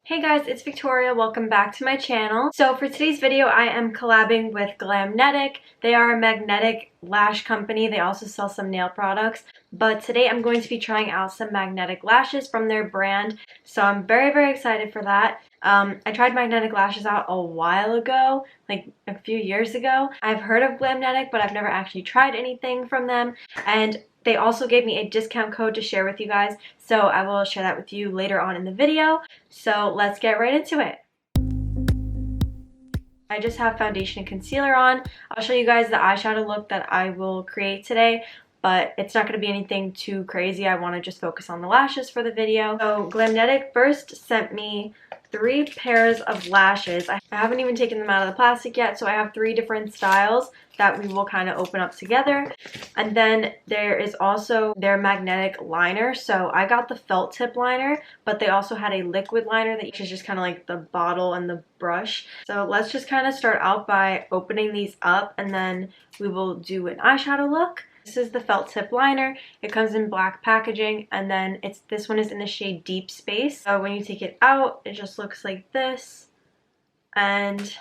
Hey guys, it's Victoria. Welcome back to my channel. So for today's video, I am collabing with Glamnetic. They are a magnetic lash company. They also sell some nail products. But today I'm going to be trying out some magnetic lashes from their brand. So I'm very excited for that. I tried magnetic lashes out a while ago, like a few years ago. I've heard of Glamnetic, but I've never actually tried anything from them. And they also gave me a discount code to share with you guys. So I will share that with you later on in the video. So let's get right into it. I just have foundation and concealer on. I'll show you guys the eyeshadow look that I will create today, but it's not going to be anything too crazy. I want to just focus on the lashes for the video. So Glamnetic first sent me 3 pairs of lashes. I haven't even taken them out of the plastic yet, so I have 3 different styles that we will kind of open up together. And then there is also their magnetic liner. So I got the felt tip liner, but they also had a liquid liner that is just kind of like the bottle and the brush. So let's just kind of start out by opening these up, and then we will do an eyeshadow look. This is the felt tip liner. It comes in black packaging, and then this one is in the shade Deep Space. So when you take it out, it just looks like this. And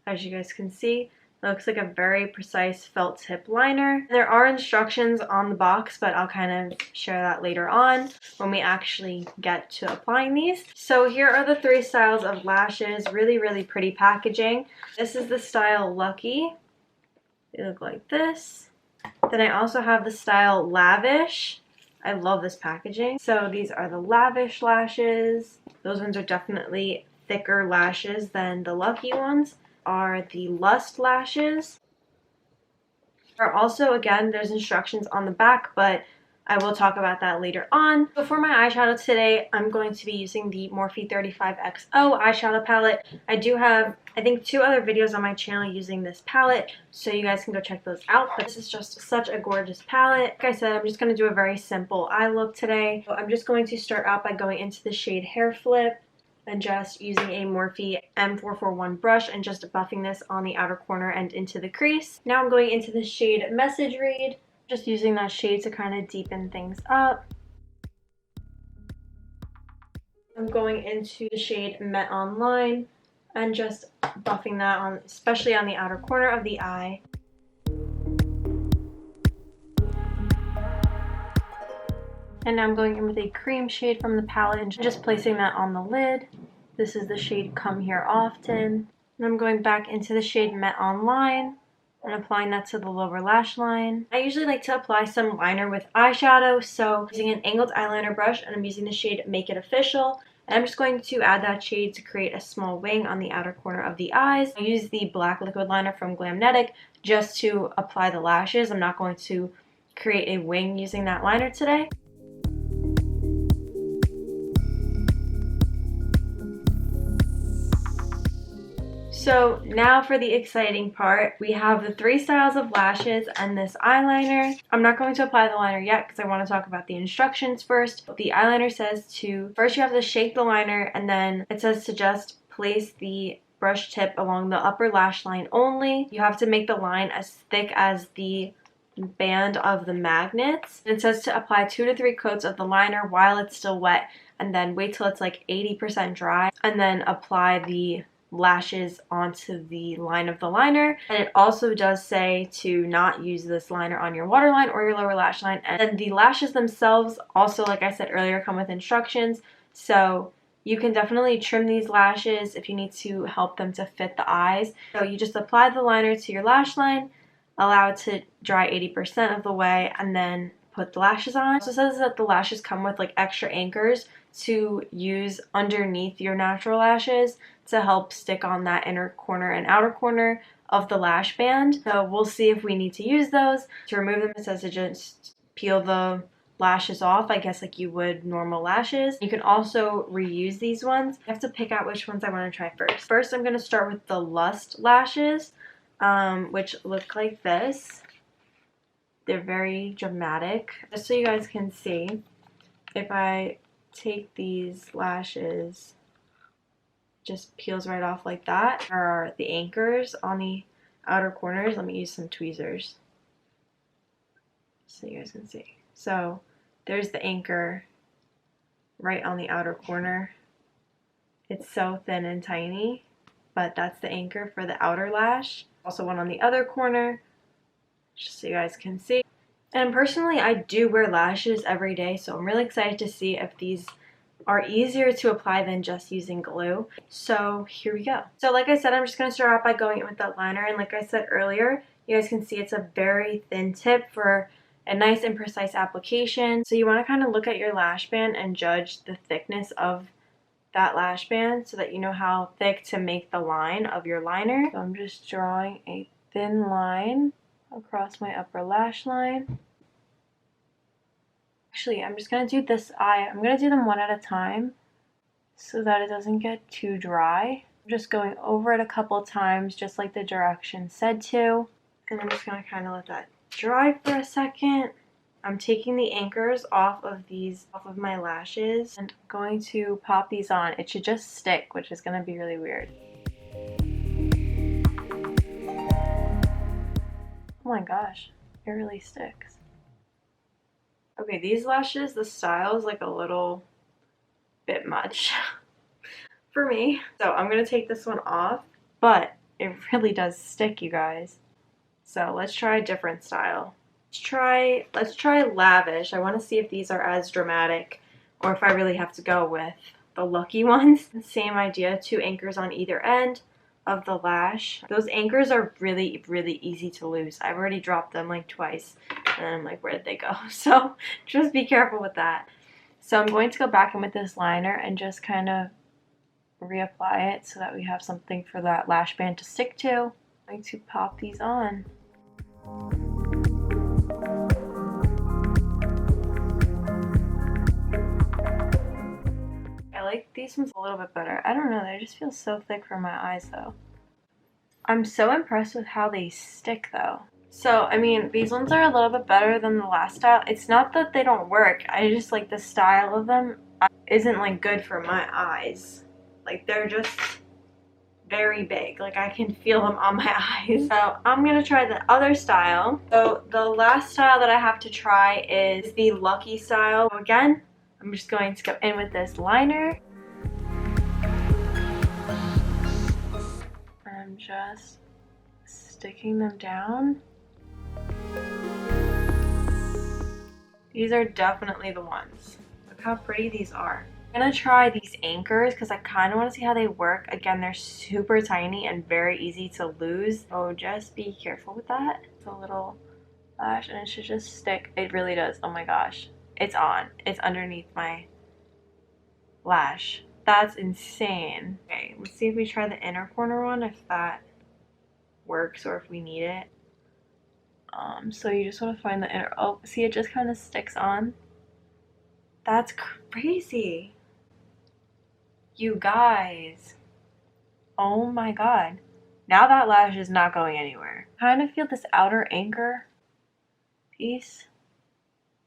as you guys can see, it looks like a very precise felt tip liner. There are instructions on the box, but I'll kind of share that later on when we actually get to applying these. So here are the 3 styles of lashes. Really pretty packaging. This is the style Lucky. They look like this. Then I also have the style Lavish. I love this packaging. So these are the Lavish lashes. Those ones are definitely thicker lashes than the Lucky ones. Are the Lust lashes. Are also, again, there's instructions on the back, but I will talk about that later on. So for my eyeshadow today, I'm going to be using the Morphe 35XO eyeshadow palette. I do have, I think, 2 other videos on my channel using this palette, so you guys can go check those out. But this is just such a gorgeous palette. Like I said, I'm just going to do a very simple eye look today. So I'm just going to start out by going into the shade Hair Flip and just using a Morphe M441 brush and just buffing this on the outer corner and into the crease. Now I'm going into the shade Message Read, just using that shade to kind of deepen things up. I'm going into the shade Met Online and just buffing that on, especially on the outer corner of the eye. And now I'm going in with a cream shade from the palette and just placing that on the lid. This is the shade Come Here Often. And I'm going back into the shade Met Online and applying that to the lower lash line. I usually like to apply some liner with eyeshadow, so I'm using an angled eyeliner brush and I'm using the shade Make It Official. And I'm just going to add that shade to create a small wing on the outer corner of the eyes. I use the black liquid liner from Glamnetic just to apply the lashes. I'm not going to create a wing using that liner today. So now for the exciting part. We have the 3 styles of lashes and this eyeliner. I'm not going to apply the liner yet because I want to talk about the instructions first. The eyeliner says to, first you have to shake the liner, and then it says to just place the brush tip along the upper lash line only. You have to make the line as thick as the band of the magnets. And it says to apply 2 to 3 coats of the liner while it's still wet, and then wait till it's like 80% dry, and then apply the lashes onto the line of the liner. And it also does say to not use this liner on your waterline or your lower lash line. And then the lashes themselves also, like I said earlier, come with instructions, so you can definitely trim these lashes if you need to help them to fit the eyes. So you just apply the liner to your lash line, allow it to dry 80% of the way, and then put the lashes on. It also says that the lashes come with like extra anchors to use underneath your natural lashes to help stick on that inner corner and outer corner of the lash band. So we'll see if we need to use those. To remove them, it says to just peel the lashes off, I guess like you would normal lashes. You can also reuse these ones. I have to pick out which ones I want to try first. First, I'm going to start with the Lust lashes, which look like this. They're very dramatic. Just so you guys can see, if I take these lashes, just peels right off like that. There are the anchors on the outer corners. Let me use some tweezers so you guys can see. So there's the anchor right on the outer corner, It's so thin and tiny, but that's the anchor for the outer lash. Also one on the other corner, just so you guys can see. And personally, I do wear lashes every day, so I'm really excited to see if these are easier to apply than just using glue. So here we go. So like I said, I'm just going to start off by going in with that liner, and like I said earlier, you guys can see it's a very thin tip for a nice and precise application. So you want to kind of look at your lash band and judge the thickness of that lash band so that you know how thick to make the line of your liner. So I'm just drawing a thin line across my upper lash line. Actually, I'm just going to do this eye. I'm going to do them one at a time so that it doesn't get too dry. I'm just going over it a couple times, just like the directions said to. And I'm just going to kind of let that dry for a second. I'm taking the anchors off of my lashes and I'm going to pop these on. It should just stick, which is going to be really weird. Oh my gosh, it really sticks. Okay, these lashes, the style is like a little bit much for me. So I'm going to take this one off, but it really does stick, you guys. So let's try a different style. Let's try lavish. I want to see if these are as dramatic or if I really have to go with the lucky ones. Same idea, 2 anchors on either end of the lash. Those anchors are really, really easy to lose. I've already dropped them like twice and I'm like, where did they go? So just be careful with that. So I'm going to go back in with this liner and just kind of reapply it so that we have something for that lash band to stick to. I'm going to pop these on. I like these ones a little bit better. I don't know, they just feel so thick for my eyes though. I'm so impressed with how they stick though. So, I mean, these ones are a little bit better than the last style. It's not that they don't work. I just like the style of them isn't like good for my eyes. Like they're just very big. Like I can feel them on my eyes. So I'm gonna try the other style. So the last style that I have to try is the Lucky style. So again, I'm just going to go in with this liner. I'm just sticking them down. These are definitely the ones. Look how pretty these are. I'm gonna try these anchors because I kind of want to see how they work. Again, they're super tiny and very easy to lose. So just be careful with that. It's a little lash and it should just stick. It really does. Oh my gosh. It's on. It's underneath my lash. That's insane. Okay, let's see if we try the inner corner one, if that works or if we need it. So you just want to find the inner, oh, see, it just kind of sticks on. That's crazy. You guys. Oh my god. Now that lash is not going anywhere. I kind of feel this outer anchor piece.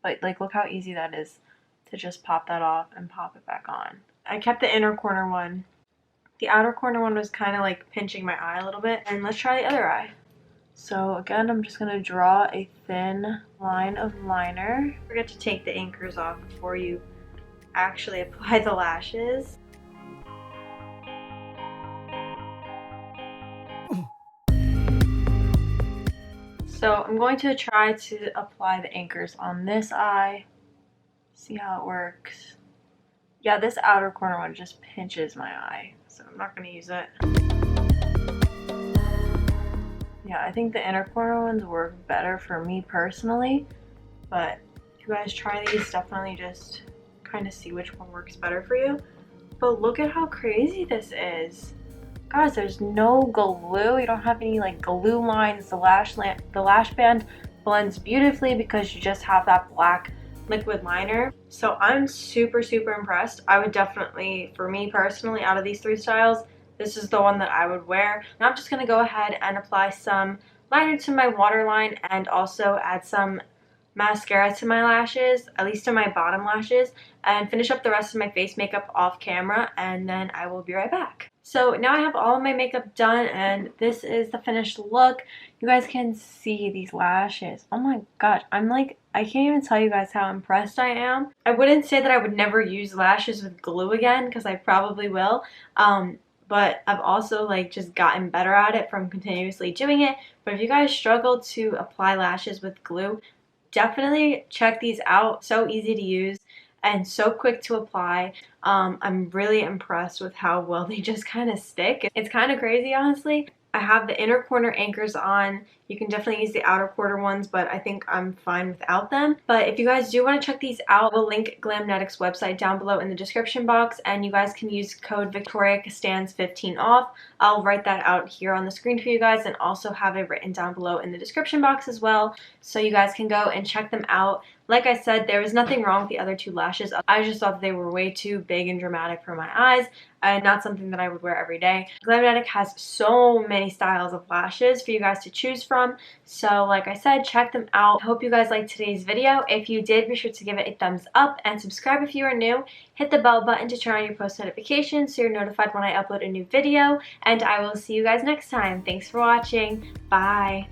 But like, look how easy that is to just pop that off and pop it back on. I kept the inner corner one. The outer corner one was kind of like pinching my eye a little bit. And let's try the other eye. So again, I'm just going to draw a thin line of liner. Don't forget to take the anchors off before you actually apply the lashes. So I'm going to try to apply the anchors on this eye. See how it works. Yeah, this outer corner one just pinches my eye, so I'm not going to use it. Yeah, I think the inner corner ones work better for me personally, but if you guys try these, definitely just kind of see which one works better for you. But look at how crazy this is. Guys, there's no glue. You don't have any like glue lines. The lash band blends beautifully because you just have that black liquid liner. So I'm super, super impressed. I would definitely, for me personally, out of these 3 styles, this is the one that I would wear. Now I'm just going to go ahead and apply some liner to my waterline and also add some mascara to my lashes, at least to my bottom lashes, and finish up the rest of my face makeup off camera, and then I will be right back. So now I have all of my makeup done, and this is the finished look. You guys can see these lashes. Oh my gosh, I'm like, I can't even tell you guys how impressed I am. I wouldn't say that I would never use lashes with glue again, because I probably will. But I've also like just gotten better at it from continuously doing it. But if you guys struggle to apply lashes with glue, definitely check these out. So easy to use and so quick to apply. I'm really impressed with how well they just kind of stick. It's kind of crazy, honestly. I have the inner corner anchors on. You can definitely use the outer corner ones, but I think I'm fine without them. But if you guys do want to check these out, we'll link Glamnetic's website down below in the description box, and you guys can use code Victoria Costanz 15 off. I'll write that out here on the screen for you guys and also have it written down below in the description box as well, so you guys can go and check them out. Like I said, there was nothing wrong with the other two lashes. I just thought they were way too big and dramatic for my eyes, and not something that I would wear every day. Glamnetic has so many styles of lashes for you guys to choose from. So like I said, check them out. I hope you guys liked today's video. If you did, be sure to give it a thumbs up and subscribe if you are new. Hit the bell button to turn on your post notifications so you're notified when I upload a new video. And I will see you guys next time. Thanks for watching. Bye.